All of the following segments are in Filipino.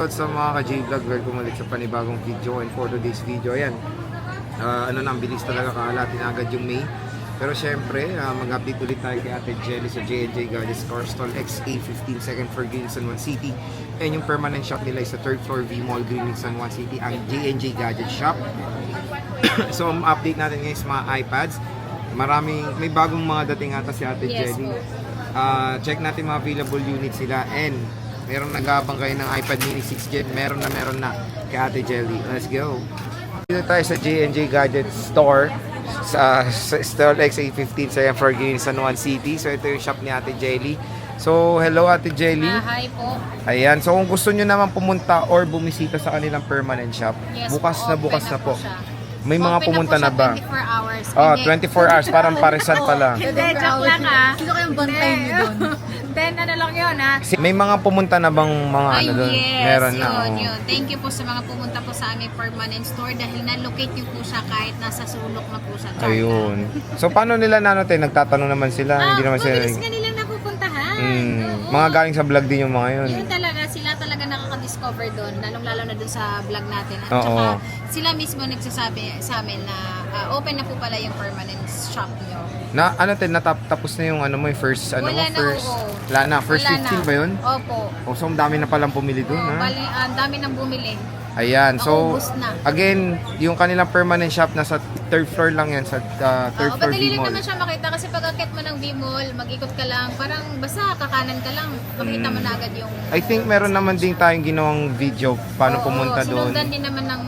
Sa mga ka-J-Vlog, welcome ulit sa panibagong video. And for today's video, ayan, ang bilis talaga, kaalatin agad yung May. Pero syempre, mag-update ulit tayo kay Ate Jelly sa J&J Gadgets Car Stall XA15 2nd floor Green San Juan City. And yung permanent shop nila is sa 3rd floor V-Mall Green San Juan City, ang J&J Gadget Shop. So, update natin ngayon sa mga iPads. May bagong mga dating ata si Ate Jelly. Check natin mga available units sila, and meron nag-aabang kayo ng iPad mini 6 Gen, meron na kay Ate Jelly. Let's go! Dito tayo sa J&J Gadget Store sa Stall XA15 sa Green San Juan City. So ito yung shop ni Ate Jelly. So hello Ate Jelly. Hi po. Ayan, so kung gusto nyo naman pumunta or bumisita sa kanilang permanent shop, Yes, bukas na po. siya. May mga Open pumunta na siya ba? 24 hours. Oh, 24 hours, parang parisan pa lang. Hindi, joke lang ah. Sino kayong bantay niyo doon? Then ano lang yun ah. May mga pumunta na bang mga Ay, ano doon? yes, Meron na. yun. Thank you po sa mga pumunta po sa aming permanent store dahil na-locate niyo po siya kahit nasa sulok na po siya. Ayun. So paano nila nagtatanong naman sila? Hindi naman sila. Mabilis nga nila napupuntahan. Oo. Mga galing sa vlog din yung mga yun. Yun talaga, sila talaga nakaka-discover doon, lalong-lalo na doon sa vlog natin. At Oo. saka sila mismo nagsasabi sa amin na open na po pala yung permanent shop niyo. Na natapos na yung yung first Wala na, oo. Wala na, first Wala 15 na. ba yun? Opo. O so ang dami na palang pumili doon, ha? Bali, ang dami nang bumili. Ayan, so Naubos na. again, yung kanilang permanent shop nasa 3rd floor lang yan, sa 3rd floor Madali lang V-Mall. naman siya makita kasi pag akit mo ng V-Mall, mag-ikot ka lang, parang basta kakanan ka lang, makita mo na agad yung... I think meron naman din tayong ginawang video paano Oo, pumunta doon. Sinundan din naman ng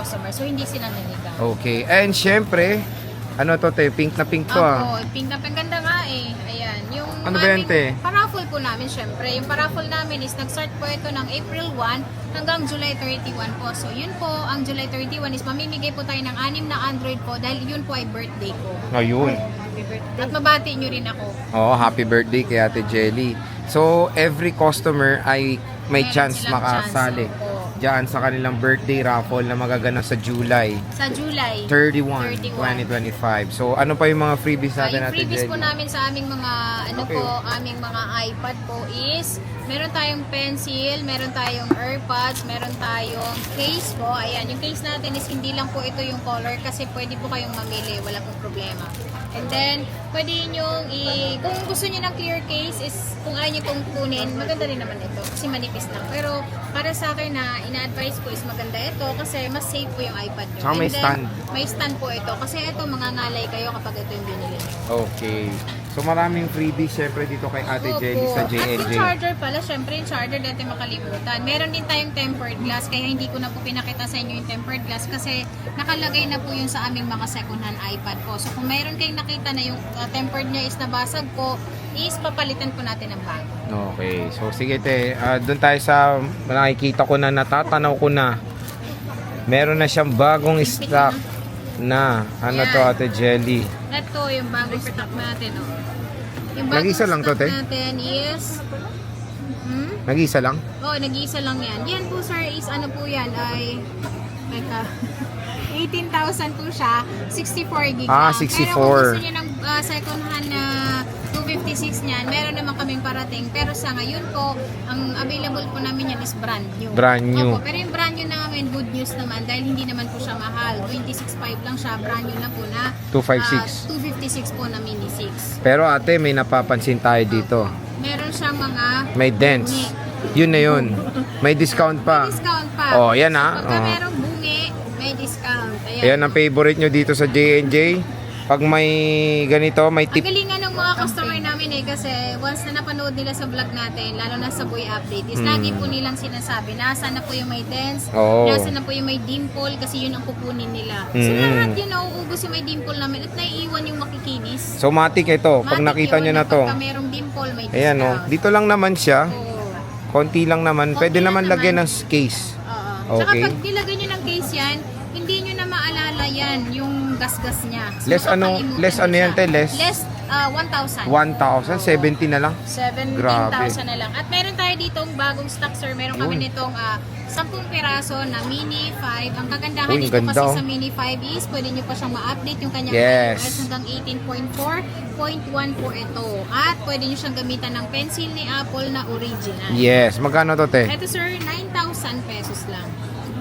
customer, so hindi sila naligaw. Okay, and syempre, pink na pink to, Pink na pink, ganda nga eh. Ayan, yung Ano ba yan, te? paraffle po namin syempre. Yung paraffle namin is nag-start po ito ng April 1 hanggang July 31 po. So yun po, ang July 31 is mamimigay po tayo ng 6 na Android po dahil yun po ay birthday ko. Ayun. Happy birthday. At mabati nyo rin ako. Oh, happy birthday kay Ate Jelly. So, every customer ay may Meron chance silang makasali chance, opo. diyan sa kanilang birthday raffle na magaganap sa July Sa July 31, 2025. So, ano pa yung mga freebies natin, yung Ate freebies Jelly? po namin sa aming mga Okay. aming mga iPad po is meron tayong pencil, meron tayong AirPods, meron tayong case po. Ayan, yung case natin is hindi lang po ito yung color kasi pwede po kayong mamili, wala pong problema. And then, pwede nyo kung gusto nyo ng clear case is kung ayaw nyo pong kunin, maganda rin naman ito kasi manipis lang. Pero para sa akin na ina-advise ko is maganda ito kasi mas safe po yung iPad nyo. Saka may And then, stand. may stand po ito kasi ito mangangalay kayo kapag ito yung binili nyo. Okay. So, maraming freebies syempre dito kay Ate Opo. Jelly sa At yung J&J. charger pala, syempre yung charger natin makalimutan. Meron din tayong tempered glass, kaya hindi ko na po pinakita sa inyo yung tempered glass kasi nakalagay na po yun sa aming mga second hand iPad po. So kung meron kayong nakita na yung tempered niya is nabasag po, is papalitan po natin ng bago. Okay. So, sige te. Doon tayo sa nakikita ko na natatanaw ko na meron na siyang bagong stock na to, Yan. Ate Jelly. Ito yung bagong stock natin. Oh. Yung bagong Nag-isa lang to, stock te? natin is... Nag-isa lang? Oo, nag-iisa lang yan. Yan po sir is ano po yan ay... Teka... 18,000 po siya, 64 gig lang. 64. Pero kung gusto niyo ng second hand na 256 niyan, meron naman kaming parating. Pero sa ngayon po, ang available po namin yan is brand new. Brand new. Opo, pero yung brand new namin, good news naman dahil hindi naman po siya mahal. 26.5 lang siya, brand new na po na 256. 256 po na mini 6. Pero ate, may napapansin tayo dito. Meron siyang mga May dents. Yun na yun. May discount pa. discount pa. Oh, yan ah. Pagka Oh. merong bungi, may discount. Ayan ang favorite nyo dito sa J&J. Pag may ganito, may Ang tip. galingan ng mga customer namin kasi once na napanood nila sa vlog natin, lalo na sa Boy Update, is lagi po nilang sinasabi, nasa na po yung may dents, Oo. nasa na po yung may dimple kasi yun ang kukunin nila. So lahat yun, nauubos yung may dimple namin at naiiwan yung makikinis. So matik ito. Pag Matik nakita yun nyo na to. Pagka merong dimple, may discount. Ayan oh. Dito lang naman siya. Oo. Konti lang naman. Konti Pwede lang naman naman. lagyan ng case. Oo. Tsaka Okay. pag nilagay nyo ng case yan, hindi nyo na maalala yan, yung gas-gas niya. So, Less ano yan, te? Less? Less 1,000. 1,000, 70 na lang. 17,000 na lang. At meron tayo ditong bagong stock, sir. Meron kami Yun. nitong 10 piraso na Mini 5. Ang kagandahan Uy, dito ganda, kasi oh. sa Mini 5 is pwede nyo pa siyang ma-update yung kanyang Yes. iOS hanggang 18.4. 9.1 po ito. At pwede nyo siyang gamitan ng pencil ni Apple na original. Yes. Magkano to, te? Ito sir, 9,000 pesos lang.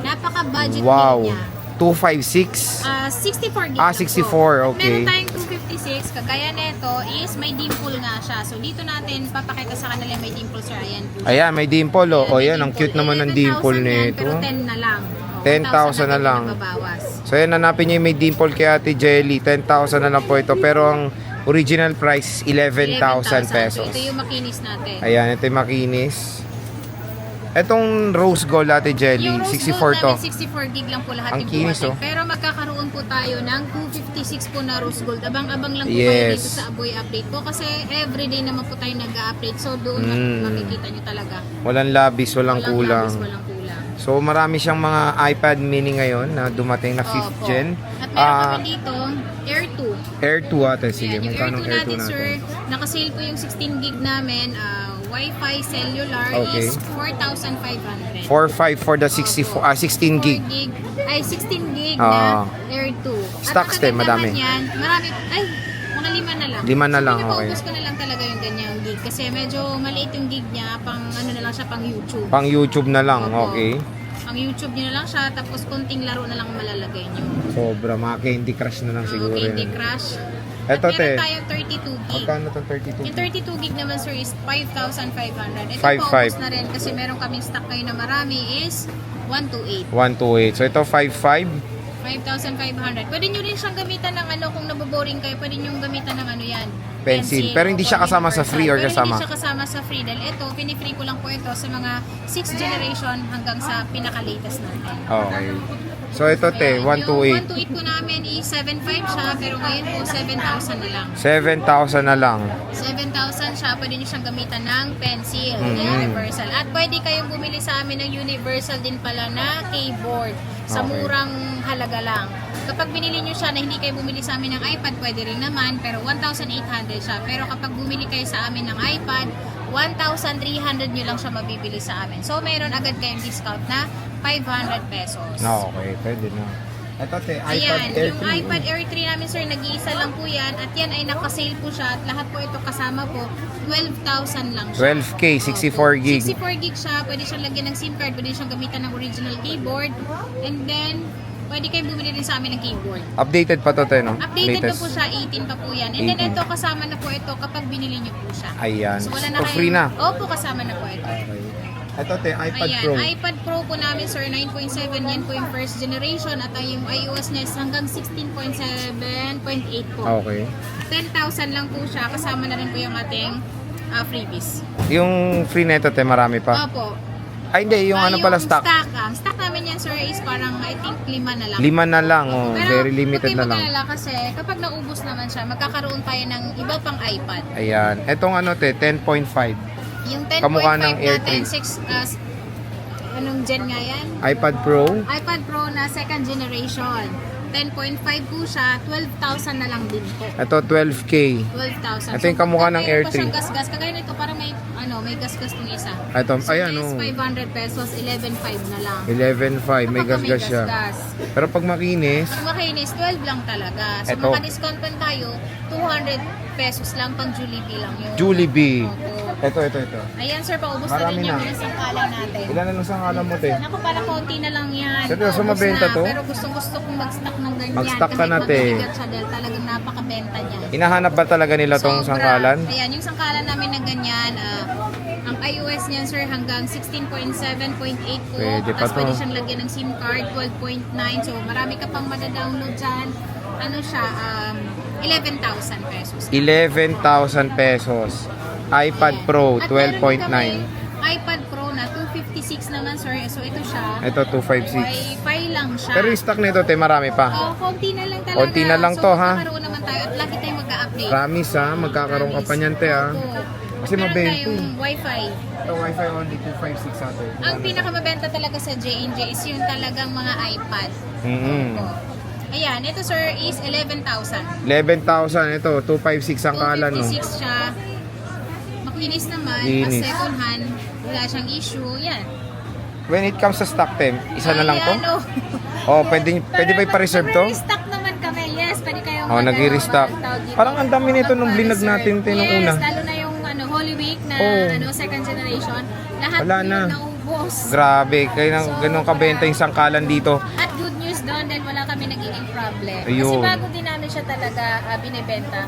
Napaka-budget Wow. niya. 256. 64 gig. Ah, lang 64, po. okay. Meron tayong 256, kagaya nito is may dimple nga siya. So dito natin papakita sa kanila may dimple sir. Ayan po. Ayan, may dimple, oh. Ayan, Oh, may yan. Ang dimple. cute naman ng 11,000 dimple yan, nito. Pero 10 na lang. 10,000 na lang. Nababawas. So, yan, hanapin nyo yung may dimple kay Ate Jelly. 10,000 na lang po ito. Pero ang original price is 11,000 pesos. So ito yung makinis natin. Ayan, ito yung makinis. Etong rose gold, Ate Jelly, Yung rose 64 gold to. namin, 64 gig lang po lahat Ang yung kinis, buwatin. oh. Pero magkakaroon po tayo ng 256 po na rose gold. Abang-abang lang po kayo Yes. dito sa Aboy Update po. Kasi everyday naman po tayo nag-update. So doon makikita nyo talaga. Walang labis, walang kulang. labis, walang kulang. So, marami siyang mga iPad mini ngayon na dumating na 5th Opo. gen. At meron kami dito, Air 2. Air 2 ate, sige. Ayan, yung Magkano Air 2 Air 2 natin, sir, natin? nakasale po yung 16 gig namin. Wi-Fi cellular Okay. is 4,500. 4.5 for the 16 gig. 4 gig. Ay, 16 gig Ah. na Air 2. Stocks din, madami. Yan, marami. Ay, mga 5 na lang. 5 na lang, okay. Pinapaubos ko na lang talaga yung ganyang gig. Kasi medyo maliit yung gig niya. Pang ano na lang siya, pang YouTube. Pang YouTube na lang, Opo. okay. Pang YouTube nyo na lang siya. Tapos konting laro na lang malalagay nyo. Sobra, mga Candy Crush na lang siguro Candy yan. Crush. Eto, At te. meron tayong 32 gig. Magkano to 32 Yung 32 gig naman sir is 5,500. Ito 5,500. paubos na rin kasi meron kaming stock ngayon na marami is 128. 128. So, ito 5.5. 5,500. Pwede nyo rin siyang gamitan ng ano, kung naboboring kayo, pwede nyo gamitan ng ano yan. Pencil. Pero hindi siya o kasama sa universal. free or Pero kasama? hindi siya kasama sa free. Dahil ito, pinifree ko lang po ito sa mga 6th generation hanggang sa pinaka-latest natin. Okay. So, ito te, Ayan, 128. Yung 128 po namin is 7,500 siya, pero ngayon po 7,000 na lang. 7,000 na lang. 7,000 siya, pwede nyo siyang gamitan ng pencil, Mhm. universal. At pwede kayong bumili sa amin ng universal din pala na keyboard sa Okay. murang halaga lang. Kapag binili nyo siya na hindi kayo bumili sa amin ng iPad, pwede rin naman, pero 1,800 siya. Pero kapag bumili kayo sa amin ng iPad, 1,300 nyo lang siya mabibili sa amin. So, meron agad kayong discount na 500 pesos. No, okay. Pwede na. Ito te, iPad Ayan, Air yung 3. iPad Air 3 namin sir, nag-iisa lang po yan at yan ay nakasale po siya at lahat po ito kasama po 12,000 lang siya. 12K, 64 Opo. gig. 64 gig siya, pwede siyang lagyan ng SIM card, pwede siyang gamitan ng original keyboard and then pwede kayo bumili rin sa amin ng keyboard. Updated pa to te, no? Updated pa po siya, 18 pa po yan. And then 18. ito kasama na po ito kapag binili niyo po siya. Ayan. So wala na So, kayong- free na. Opo, kasama na po ito. Okay. Ito te, iPad Ayan, Pro. iPad Pro po namin sir, 9.7 yan po yung first generation at yung iOS niya is hanggang 16.7.8 po. Okay. 10,000 lang po siya, kasama na rin po yung ating freebies. Yung free na ito te, marami pa. Opo. Ay hindi, yung ano pala stock. Stock namin yan sir is parang I think 5 na lang. 5 na lang, oh. Pero Very limited na lang. mag-alala kasi kapag naubos naman siya, magkakaroon tayo ng iba pang iPad. Ayan. Etong ano te, 10.5. Yung 10.5 Kamukha ng Air natin, 3. Anong gen nga yan? iPad Pro. iPad Pro na second generation. 10.5 po siya, 12,000 na lang din po. Ito 12K. 12,000. Ito yung kamukha ng Air 3. Pa siyang gas-gas. Kagaya nito, parang may gas-gas tong isa. Ito, So, ayan is oh. 500 pesos, 11.5 na lang. 11.5. May Kapag gas-gas siya. Pero pag makinis, Pag makinis, 12 lang talaga. So, Eto. maka-discount pa tayo, 200 pesos lang pang Jollibee lang yun. Jollibee. Opo. Ito. Ayan sir, paubos Marami na rin yung na. minasangkalan natin. Ilan na lang sa ngalan mo te? Naku, para konti na lang yan. Seryoso, Paubos mabenta na. to? Pero gustong-gusto kong mag-stock ng ganyan. Mag-stock ka na, kahit te. mabibigat siya dahil talagang napakabenta niya. Hinahanap ba talaga nila tong Sobra. sangkalan? Ayan, yung sangkalan namin na ganyan, ang iOS niyan sir hanggang 16.7.8 po. Pwede pa Tapos to. pwede siyang lagyan ng SIM card, 12.9. So marami ka pang madadownload dyan. Ano siya, 11,000 pesos. 11,000 pesos. iPad Ayan. Pro, At meron 12.9. kami iPad Pro na 256 naman sir. So ito siya. Ito, 256. Wi-Fi lang siya. Pero yung stock nito, te, marami pa. Oh, konti na lang talaga. Konti na lang so, to, ha? magkakaroon naman tayo at lagi tayong mag-update. Promise ha, magkakaroon ka pa niyan, te ha. Opo. Kasi Meron mabenta tayong Wi-Fi. Ito, Wi-Fi only 256 ate. Ang pinakamabenta talaga sa J&J is yung talagang mga iPad. Mm-hmm. Ayan, ito sir is 11,000. 11,000 ito, 256 ang kalan no. 256 siya. Makinis naman. Linis. As second hand, wala siyang issue. Yan. When it comes sa stock, te, isa na lang to? Ayan, oh. Oh, pwede ba ipa-reserve to? May stock naman kami. Yes, pwede kayong Oh, nag-restock. tawag dito, Parang ang dami nito nung blinag reserve. natin nung yes, una. lalo na yung Holy Week na Oh. second generation. Lahat Wala po na. yun naubos. Grabe, kaya nang ganun kabenta yung sangkalan dito. At good news doon dahil wala kami nagiging problem. Kasi Ayun. bago din namin siya talaga binibenta,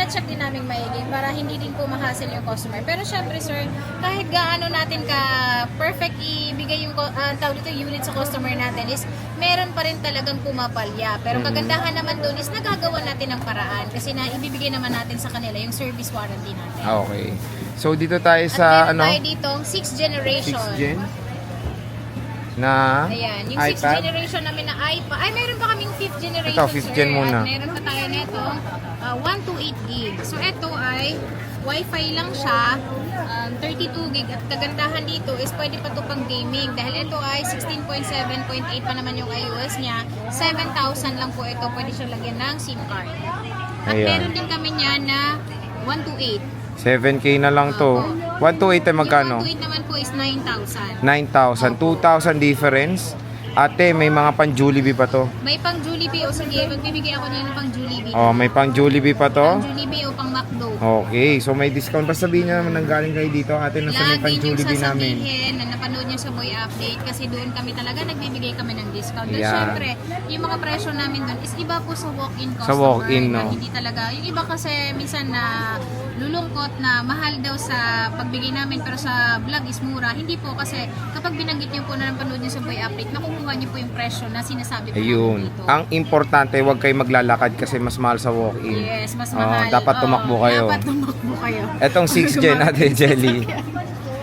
check din namin maigi para hindi din po ma-hassle yung customer. Pero syempre sir, kahit gaano natin ka perfect ibigay yung tawag dito unit sa customer natin is meron pa rin talagang pumapalya. Pero kagandahan naman doon is nagagawa natin ng paraan kasi na ibibigay naman natin sa kanila yung service warranty natin. Okay. So dito tayo At sa meron ano, tayo ditong 6th generation. 6th gen na Ayan, yung 6th iPad. generation namin na iPad. Ay, meron pa kaming 5th generation, Ito, 5th gen sir. muna. At meron pa tayo nito, 128 gig. So, ito ay Wi-Fi lang siya, 32 gig. At kagandahan dito is pwede pa ito pang gaming. Dahil ito ay 16.7.8 pa naman yung iOS niya. 7,000 lang po ito. Pwede siya lagyan ng SIM card. At Ayan. meron din kami niya na 128. 7K na lang to. 128 ay magkano? Yung 128 naman po is 9,000. 9,000. 2,000 difference. Ate, may mga pang Jollibee pa to. May pang Jollibee o sige, magbibigay ako niya ng pang Jollibee. Oh, may pang Jollibee pa to. Pang Jollibee o pang McDo. Okay, so may discount. Basta sabihin niyo naman nanggaling kayo dito. Ate, nasa may pang Lagi niyong Jollibee namin. sasabihin na napanood niyo sa Boy Update kasi doon kami talaga nagbibigay kami ng discount. Dahil Yeah. syempre, yung mga presyo namin doon is iba po sa walk-in customer. Sa walk-in, na no? Hindi talaga. Yung iba kasi minsan na lulungkot na mahal daw sa pagbigay namin pero sa vlog is mura. Hindi po kasi kapag binanggit niyo po na napanood niyo sa Boy Update, makukuha niyo po yung presyo na sinasabi ko namin Ayun. dito. Ang importante, huwag kayo maglalakad kasi mas mahal sa walk-in. Yes, mas Oh, mahal. dapat Oo, tumakbo kayo. Dapat tumakbo kayo. Etong 6th gen, Ate Jelly.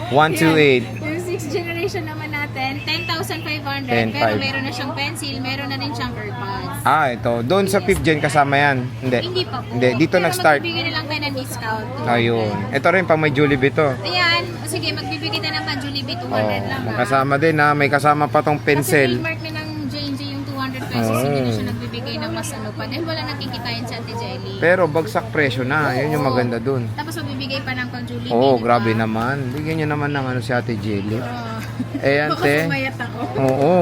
128. Yung 6th generation naman natin, 10,500. 10,500. Pero meron na siyang pencil, meron na rin siyang AirPods. Ah, ito. Doon sa 5th gen kasama yan. Hindi. Hindi pa po. Hindi, dito pero nag-start. magbibigay na lang tayo ng discount. 200. Ayun. Ito rin pang may Jollibee to. Ayan. Sige, magbibigay tayo ng pan Jollibee, 200 Oh, lang ha. kasama din ha. May kasama pa tong Kasi pencil. trademark na ng J&J yung 200 pesos, Oh. hindi na siya nagbibigay ng mas ano pa. Dahil wala nakikitayan sa Ate Jelly. Pero bagsak presyo na. Yun yung Oo. maganda dun. Tapos magbibigay pa ng pang Jollibee. Oo, di ba? grabe naman. Bigyan nyo naman ng ano si Ate Jelly. Oo. Eh, Baka ante. pumayat ako. Oo.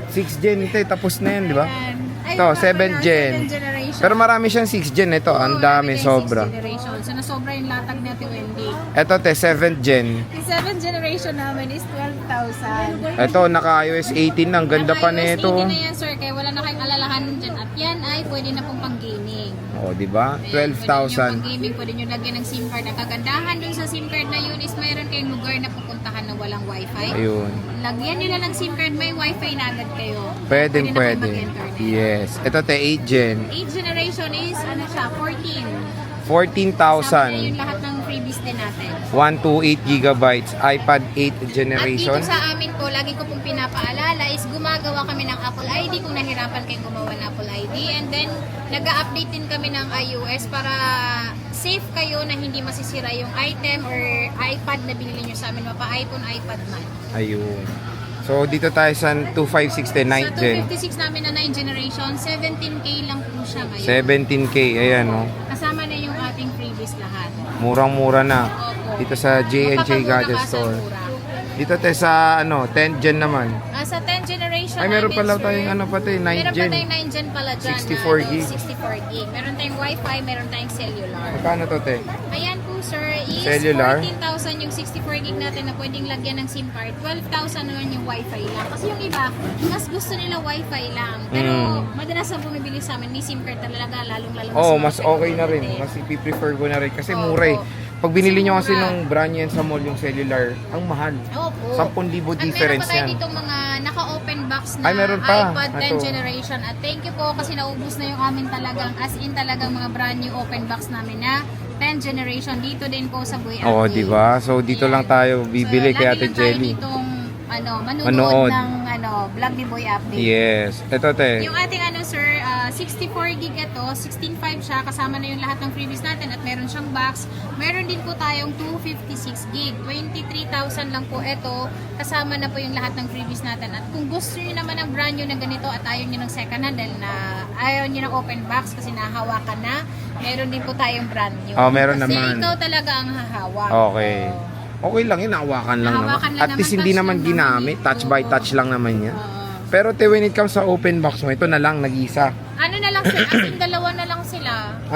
6th gen ito, tapos na yan, di ba? Ayan. Ay, Ito, wala pa 7th na, gen. 7th generation. Pero marami siyang 6th gen ito. Ang Oo, dami, marami tayong sobra. 6th generation. So, nasobra yung latag ni Ate Wendy. Ito, te, 7th gen. Yung 7th generation namin is 12,000. Ito, naka iOS 18 na. Ang ganda pa nito. Hindi na yan, sir. Kaya wala na kayong alalahanin dyan. At yan ay pwede na pong pang-gaming. Oh, di ba? Ayan, Pwede nyo 12,000. pang-gaming, pwede nyo lagyan ng SIM card. Ang kagandahan dun sa SIM card na yun is mayroon kayong lugar na pupuntahan na walang wifi. Ayun. Lagyan nyo na ng SIM card, may wifi na agad kayo. Pwedeng na kayo pwede. mag-internet. Yes. Ito, te, 8 gen. 8th generation is, ano siya, 14. 14,000. Yung lahat ng freebies din natin. 128 gigabytes. iPad 8th generation. At dito sa amin po, lagi ko pong pinapaalala is gumagawa kami ng Apple ID kung nahirapan kayong gumawa ng Apple ID. And then, nag-update din kami ng iOS para safe kayo na hindi masisira yung item or iPad na binili nyo sa amin. Mapa-iPhone, iPad man. Ayun. So, dito tayo sa 2560 9th Sa gen. 256 namin na 9th generation, 17K lang po siya ngayon. 17K. Ayan, oh. Kasama na yung ating freebies lahat. Murang-mura na. Opo. Dito sa J&J Mapapamura Gadget ka sa Store. mura. Dito tayo sa, 10th gen naman. Sa 10th generation Ay, meron namin, pala sir, tayong 9th Meron gen. pa tayong 9 gen pala dyan. 64 gig. 64 gig. Meron tayong wifi, meron tayong cellular. Magkano to, te? Ayan po sir, is Cellular? 14,000 yung 64 gig natin na pwedeng lagyan ng SIM card. 12,000 naman yung wifi lang. Kasi yung iba, mas gusto nila wifi lang. Pero madalas ang bumibili sa amin, may SIM card talaga, lalong-lalo Oo, sa mas mga okay na rin. natin. Mas ipiprefer ko na rin. Kasi Opo. mura eh. Pag binili nyo kasi Mura. nung brand yan sa mall, yung cellular, ang mahal. Opo. 10,000 difference At meron pa tayo yan. ditong mga naka-open box na Ay, meron pa. iPad 10th Ito. generation. At thank you po kasi naubos na yung amin talagang, as in talagang mga brand new open box namin na 10th generation. Dito din po sa Boy Oo, Update. di ba? So, dito Ayan. lang tayo bibili So, kay lagi Ate lang tayo Jelly. ditong, manonood Manood. ng vlog ni Boy Update. Yes. Ito, te. Yung ating sir, 64 gig ito, 16.5 siya, kasama na yung lahat ng freebies natin at meron siyang box. Meron din po tayong 256 gig, 23,000 lang po ito, kasama na po yung lahat ng freebies natin. At kung gusto niyo naman ng brand new na ganito at ayaw niyo ng second hand dahil na ayaw niyo ng open box kasi nahawakan na, meron din po tayong brand new. Oh, meron kasi naman. ikaw talaga ang hahawak. Okay. Okay lang yun, nahawakan lang naman. Nahawakan lang At least naman, hindi touch naman lang naman ginamit. eh. Touch by Oo. touch lang naman yan. Oo. Pero te, when it comes sa open box mo, ito na lang, nag-isa. Ano na lang sir. As in, dalawa na lang sila.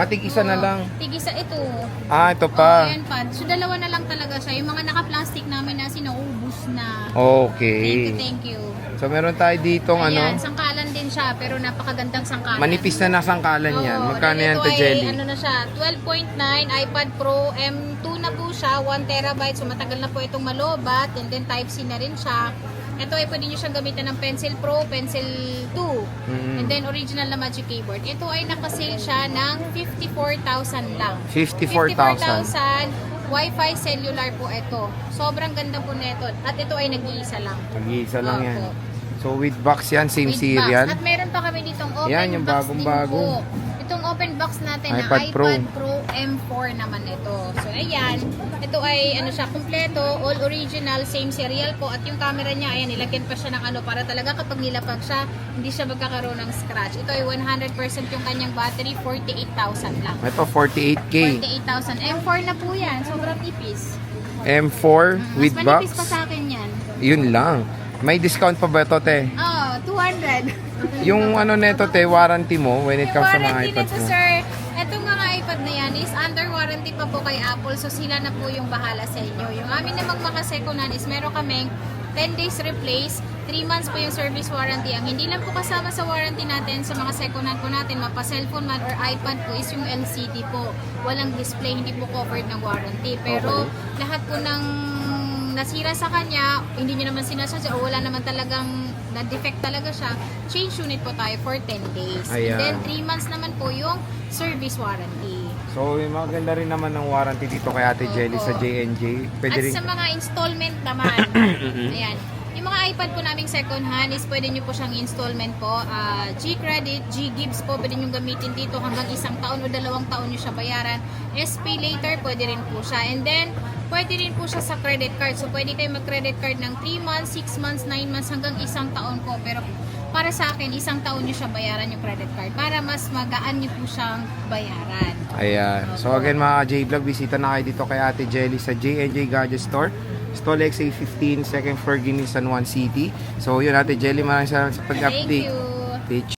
Tig-isa na lang. Tig-isa ito. Ito Oh, pa. ayan pa. So, dalawa na lang talaga siya. Yung mga naka-plastic namin na sinaubos na. Okay. Thank you. So meron tayo ditong Ayan, sangkalan din siya, pero napakagandang sangkalan. manipis na nasangkalan yan. Oo, Magkano then yan ito to ay, Jelly? Ano na siya, 12.9 iPad Pro M2 na po siya, 1 terabyte. So matagal na po itong malobat, and then Type-C na rin siya. Ito ay pwede nyo siyang gamitan ng Pencil Pro, Pencil 2, and then original na Magic Keyboard. Ito ay nakasale siya ng 54,000 lang. 54,000. Wi-Fi cellular po ito. Sobrang ganda po nito. At ito ay nag-iisa lang. Nag-iisa lang yan. Opo. So with box yan, same With serial. box. At meron pa kami ditong open Yan, yung box bagong-bago. din po. Itong open box natin na iPad Pro. iPad Pro M4 naman ito. So ayan, ito ay ano siya, kumpleto, all original, same serial po. At yung camera niya, ayan, nilagyan pa siya ng ano para talaga kapag nilapag siya, hindi siya magkakaroon ng scratch. Ito ay 100% yung kanyang battery, 48,000 lang. Ito 48K. 48,000. M4 na po yan, sobrang nipis. M4 with Mas box. manipis pa sa akin yan. Yun lang. May discount pa ba ito, te? Oh, 200. Yung ano neto, te, warranty mo when it comes sa mga warranty iPads nito, mo. sir, itong mga iPad na yan is under warranty pa po kay Apple. So, sila na po yung bahala sa inyo. Yung amin namang mga second hand is meron kaming 10 days replace, 3 months po yung service warranty. Ang hindi lang po kasama sa warranty natin sa mga second hand po natin, mapa-cellphone man or iPad po, is yung LCD po. Walang display, hindi po covered ng warranty. Pero lahat po ng nasira sa kanya, hindi nyo naman sinasadya o wala naman talagang na-defect talaga siya, change unit po tayo for 10 days. Ayan. And then 3 months naman po yung service warranty. So, maganda rin naman ng warranty dito kay Ate Jelly sa J&J. Pwede At rin. sa mga installment naman, ayan, yung mga iPad po naming second hand is pwede nyo po siyang installment po. G-Credit, G-Gibbs po, pwede nyo gamitin dito hanggang 1 taon o 2 taon nyo siya bayaran. SP later, pwede rin po siya. And then, pwede rin po siya sa credit card. So, pwede kayo mag-credit card ng 3 months, 6 months, 9 months, hanggang 1 taon po. Pero, para sa akin, 1 taon nyo siya bayaran yung credit card para mas magaan nyo po siyang bayaran. Ayan. So again mga J-Vlog, bisita na kayo dito kay Ate Jelly sa J&J Gadget Store. Stall XA15, second floor, Guinea, San Juan City. So yun, Ate Jelly, maraming salamat sa Thank pag-update. you! Teach.